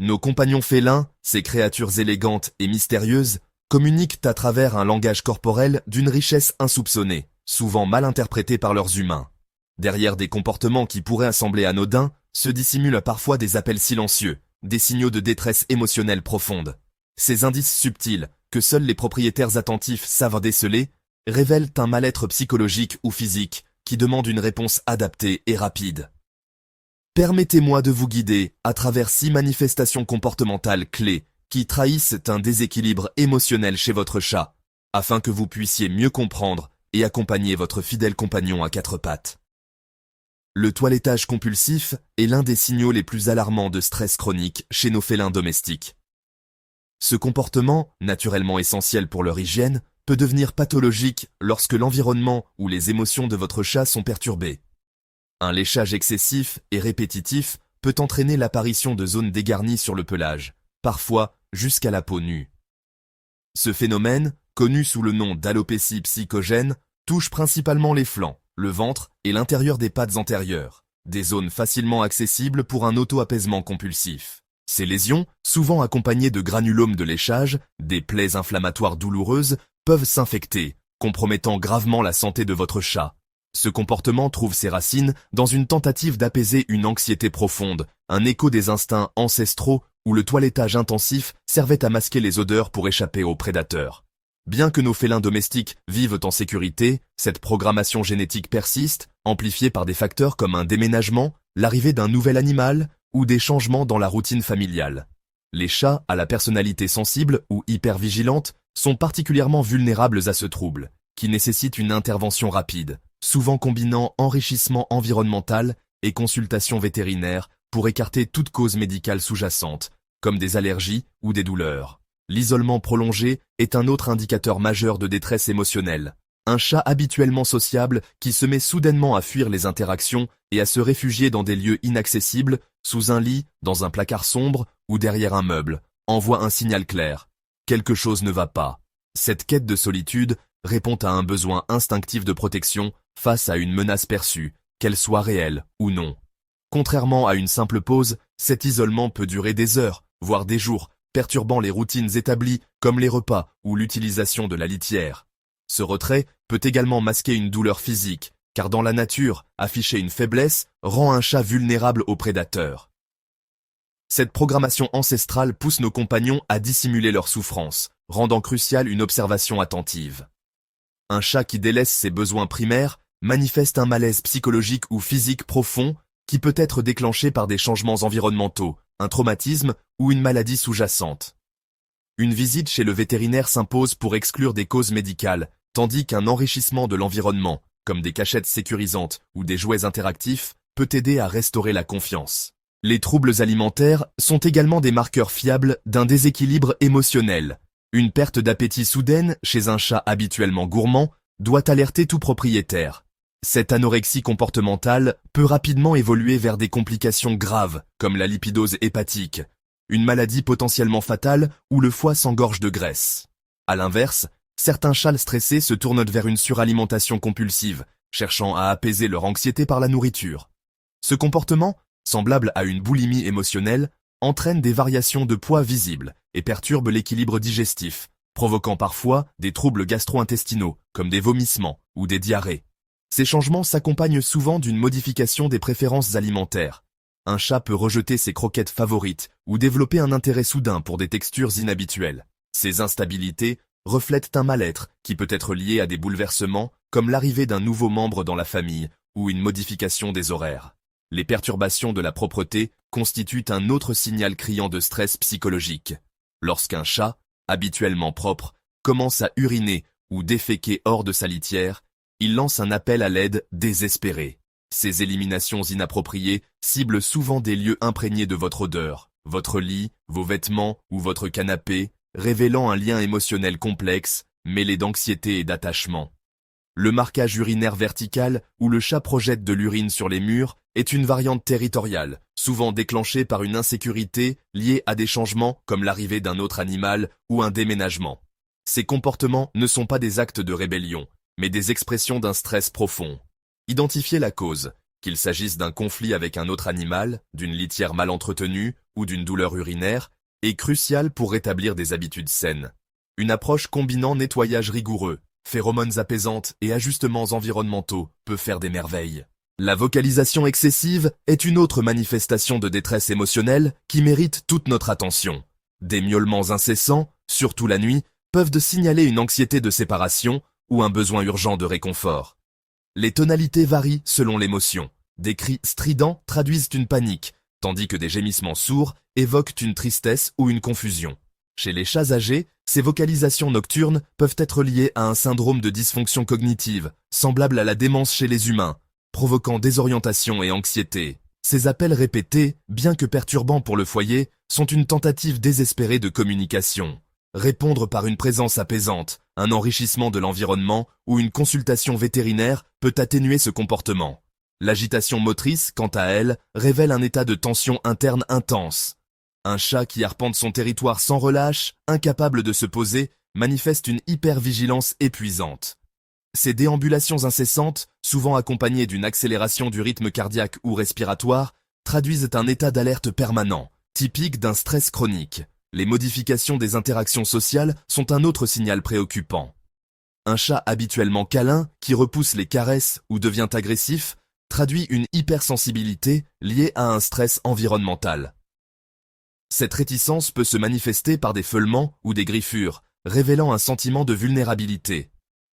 Nos compagnons félins, ces créatures élégantes et mystérieuses, communiquent à travers un langage corporel d'une richesse insoupçonnée, souvent mal interprétée par leurs humains. Derrière des comportements qui pourraient sembler anodins, se dissimulent parfois des appels silencieux, des signaux de détresse émotionnelle profonde. Ces indices subtils, que seuls les propriétaires attentifs savent déceler, révèlent un mal-être psychologique ou physique qui demande une réponse adaptée et rapide. Permettez-moi de vous guider à travers 6 manifestations comportementales clés qui trahissent un déséquilibre émotionnel chez votre chat, afin que vous puissiez mieux comprendre et accompagner votre fidèle compagnon à 4 pattes. Le toilettage compulsif est l'un des signaux les plus alarmants de stress chronique chez nos félins domestiques. Ce comportement, naturellement essentiel pour leur hygiène, peut devenir pathologique lorsque l'environnement ou les émotions de votre chat sont perturbées. Un léchage excessif et répétitif peut entraîner l'apparition de zones dégarnies sur le pelage, parfois jusqu'à la peau nue. Ce phénomène, connu sous le nom d'alopécie psychogène, touche principalement les flancs, le ventre et l'intérieur des pattes antérieures, des zones facilement accessibles pour un auto-apaisement compulsif. Ces lésions, souvent accompagnées de granulomes de léchage, des plaies inflammatoires douloureuses, peuvent s'infecter, compromettant gravement la santé de votre chat. Ce comportement trouve ses racines dans une tentative d'apaiser une anxiété profonde, un écho des instincts ancestraux où le toilettage intensif servait à masquer les odeurs pour échapper aux prédateurs. Bien que nos félins domestiques vivent en sécurité, cette programmation génétique persiste, amplifiée par des facteurs comme un déménagement, l'arrivée d'un nouvel animal ou des changements dans la routine familiale. Les chats à la personnalité sensible ou hypervigilante sont particulièrement vulnérables à ce trouble, qui nécessite une intervention rapide, souvent combinant enrichissement environnemental et consultation vétérinaire pour écarter toute cause médicale sous-jacente, comme des allergies ou des douleurs. L'isolement prolongé est un autre indicateur majeur de détresse émotionnelle. Un chat habituellement sociable qui se met soudainement à fuir les interactions et à se réfugier dans des lieux inaccessibles, sous un lit, dans un placard sombre ou derrière un meuble, envoie un signal clair. Quelque chose ne va pas. Cette quête de solitude répond à un besoin instinctif de protection face à une menace perçue, qu'elle soit réelle ou non. Contrairement à une simple pause, cet isolement peut durer des heures, voire des jours, perturbant les routines établies comme les repas ou l'utilisation de la litière. Ce retrait peut également masquer une douleur physique, car dans la nature, afficher une faiblesse rend un chat vulnérable aux prédateurs. Cette programmation ancestrale pousse nos compagnons à dissimuler leur souffrance, rendant cruciale une observation attentive. Un chat qui délaisse ses besoins primaires manifeste un malaise psychologique ou physique profond qui peut être déclenché par des changements environnementaux, un traumatisme ou une maladie sous-jacente. Une visite chez le vétérinaire s'impose pour exclure des causes médicales, tandis qu'un enrichissement de l'environnement, comme des cachettes sécurisantes ou des jouets interactifs, peut aider à restaurer la confiance. Les troubles alimentaires sont également des marqueurs fiables d'un déséquilibre émotionnel. Une perte d'appétit soudaine chez un chat habituellement gourmand doit alerter tout propriétaire. Cette anorexie comportementale peut rapidement évoluer vers des complications graves, comme la lipidose hépatique, une maladie potentiellement fatale où le foie s'engorge de graisse. À l'inverse, certains chats stressés se tournent vers une suralimentation compulsive, cherchant à apaiser leur anxiété par la nourriture. Ce comportement, semblable à une boulimie émotionnelle, entraîne des variations de poids visibles et perturbe l'équilibre digestif, provoquant parfois des troubles gastro-intestinaux, comme des vomissements ou des diarrhées. Ces changements s'accompagnent souvent d'une modification des préférences alimentaires. Un chat peut rejeter ses croquettes favorites ou développer un intérêt soudain pour des textures inhabituelles. Ces instabilités reflètent un mal-être qui peut être lié à des bouleversements comme l'arrivée d'un nouveau membre dans la famille ou une modification des horaires. Les perturbations de la propreté constituent un autre signal criant de stress psychologique. Lorsqu'un chat, habituellement propre, commence à uriner ou déféquer hors de sa litière, il lance un appel à l'aide désespéré. Ces éliminations inappropriées ciblent souvent des lieux imprégnés de votre odeur, votre lit, vos vêtements ou votre canapé, révélant un lien émotionnel complexe, mêlé d'anxiété et d'attachement. Le marquage urinaire vertical, où le chat projette de l'urine sur les murs, est une variante territoriale, souvent déclenchée par une insécurité liée à des changements comme l'arrivée d'un autre animal ou un déménagement. Ces comportements ne sont pas des actes de rébellion, mais des expressions d'un stress profond. Identifiez la cause, qu'il s'agisse d'un conflit avec un autre animal, d'une litière mal entretenue ou d'une douleur urinaire est crucial pour rétablir des habitudes saines. Une approche combinant nettoyage rigoureux, phéromones apaisantes et ajustements environnementaux peut faire des merveilles. La vocalisation excessive est une autre manifestation de détresse émotionnelle qui mérite toute notre attention. Des miaulements incessants, surtout la nuit, peuvent signaler une anxiété de séparation ou un besoin urgent de réconfort. Les tonalités varient selon l'émotion. Des cris stridents traduisent une panique, tandis que des gémissements sourds évoquent une tristesse ou une confusion. Chez les chats âgés, ces vocalisations nocturnes peuvent être liées à un syndrome de dysfonction cognitive, semblable à la démence chez les humains, provoquant désorientation et anxiété. Ces appels répétés, bien que perturbants pour le foyer, sont une tentative désespérée de communication. Répondre par une présence apaisante, un enrichissement de l'environnement ou une consultation vétérinaire peut atténuer ce comportement. L'agitation motrice, quant à elle, révèle un état de tension interne intense. Un chat qui arpente son territoire sans relâche, incapable de se poser, manifeste une hypervigilance épuisante. Ces déambulations incessantes, souvent accompagnées d'une accélération du rythme cardiaque ou respiratoire, traduisent un état d'alerte permanent, typique d'un stress chronique. Les modifications des interactions sociales sont un autre signal préoccupant. Un chat habituellement câlin, qui repousse les caresses ou devient agressif, traduit une hypersensibilité liée à un stress environnemental. Cette réticence peut se manifester par des feulements ou des griffures, révélant un sentiment de vulnérabilité.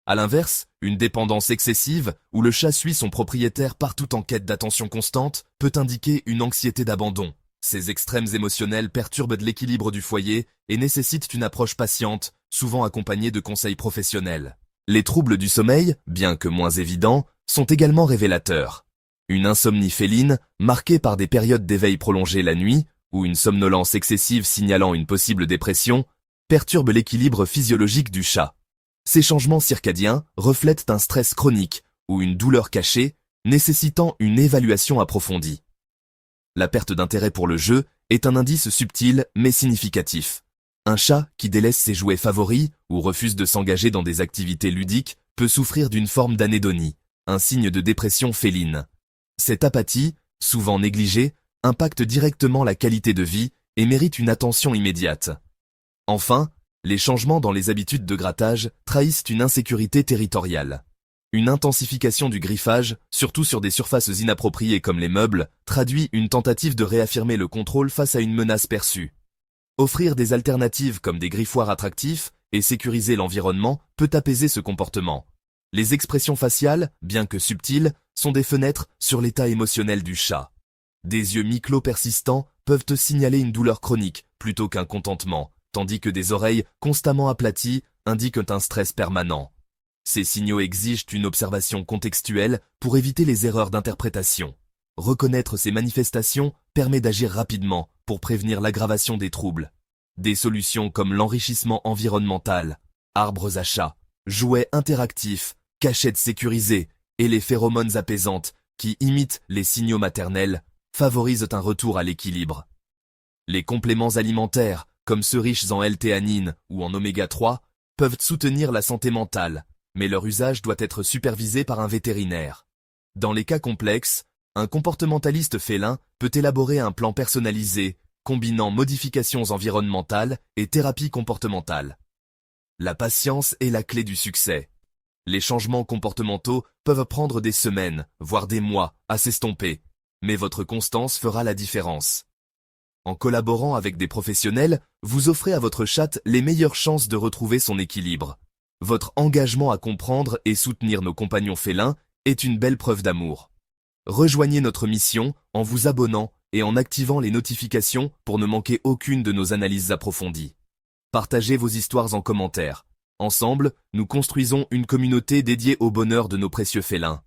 À l'inverse, une dépendance excessive, où le chat suit son propriétaire partout en quête d'attention constante, peut indiquer une anxiété d'abandon. Ces extrêmes émotionnels perturbent de l'équilibre du foyer et nécessitent une approche patiente, souvent accompagnée de conseils professionnels. Les troubles du sommeil, bien que moins évidents, sont également révélateurs. Une insomnie féline, marquée par des périodes d'éveil prolongées la nuit, ou une somnolence excessive signalant une possible dépression, perturbe l'équilibre physiologique du chat. Ces changements circadiens reflètent un stress chronique ou une douleur cachée, nécessitant une évaluation approfondie. La perte d'intérêt pour le jeu est un indice subtil mais significatif. Un chat qui délaisse ses jouets favoris ou refuse de s'engager dans des activités ludiques peut souffrir d'une forme d'anédonie, un signe de dépression féline. Cette apathie, souvent négligée, impacte directement la qualité de vie et mérite une attention immédiate. Enfin, les changements dans les habitudes de grattage trahissent une insécurité territoriale. Une intensification du griffage, surtout sur des surfaces inappropriées comme les meubles, traduit une tentative de réaffirmer le contrôle face à une menace perçue. Offrir des alternatives comme des griffoirs attractifs et sécuriser l'environnement peut apaiser ce comportement. Les expressions faciales, bien que subtiles, sont des fenêtres sur l'état émotionnel du chat. Des yeux mi-clos persistants peuvent te signaler une douleur chronique plutôt qu'un contentement, tandis que des oreilles constamment aplaties indiquent un stress permanent. Ces signaux exigent une observation contextuelle pour éviter les erreurs d'interprétation. Reconnaître ces manifestations permet d'agir rapidement pour prévenir l'aggravation des troubles. Des solutions comme l'enrichissement environnemental, arbres à chat, jouets interactifs, cachettes sécurisées et les phéromones apaisantes qui imitent les signaux maternels favorisent un retour à l'équilibre. Les compléments alimentaires, comme ceux riches en L-théanine ou en oméga 3, peuvent soutenir la santé mentale, mais leur usage doit être supervisé par un vétérinaire. Dans les cas complexes, un comportementaliste félin peut élaborer un plan personnalisé, combinant modifications environnementales et thérapie comportementale. La patience est la clé du succès. Les changements comportementaux peuvent prendre des semaines, voire des mois, à s'estomper, mais votre constance fera la différence. En collaborant avec des professionnels, vous offrez à votre chatte les meilleures chances de retrouver son équilibre. Votre engagement à comprendre et soutenir nos compagnons félins est une belle preuve d'amour. Rejoignez notre mission en vous abonnant et en activant les notifications pour ne manquer aucune de nos analyses approfondies. Partagez vos histoires en commentaire. Ensemble, nous construisons une communauté dédiée au bonheur de nos précieux félins.